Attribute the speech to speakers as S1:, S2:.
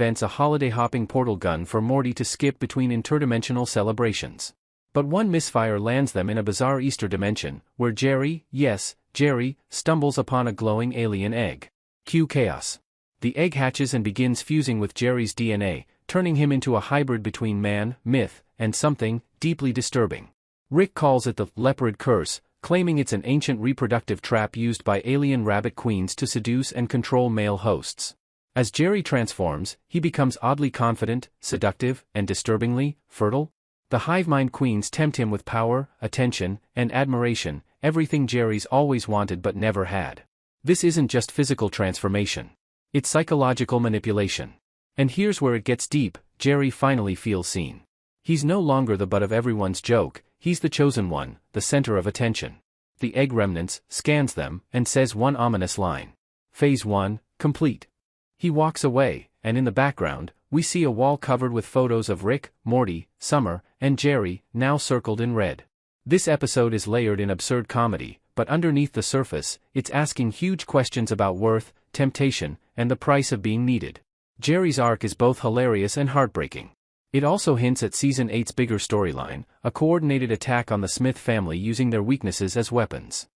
S1: invents a holiday-hopping portal gun for Morty to skip between interdimensional celebrations. But one misfire lands them in a bizarre Easter dimension, where Jerry, yes, Jerry, stumbles upon a glowing alien egg. Cue chaos. The egg hatches and begins fusing with Jerry's DNA, turning him into a hybrid between man, myth, and something deeply disturbing. Rick calls it the leopard curse, claiming it's an ancient reproductive trap used by alien rabbit queens to seduce and control male hosts. As Jerry transforms, he becomes oddly confident, seductive, and disturbingly fertile. The hive-mind queens tempt him with power, attention, and admiration, everything Jerry's always wanted but never had. This isn't just physical transformation. It's psychological manipulation. And here's where it gets deep: Jerry finally feels seen. He's no longer the butt of everyone's joke, he's the chosen one, the center of attention. The egg remnants, scans them, and says one ominous line. Phase 1, complete. He walks away, and in the background, we see a wall covered with photos of Rick, Morty, Summer, and Jerry, now circled in red. This episode is layered in absurd comedy, but underneath the surface, it's asking huge questions about worth, temptation, and the price of being needed. Jerry's arc is both hilarious and heartbreaking. It also hints at Season 8's bigger storyline, a coordinated attack on the Smith family using their weaknesses as weapons.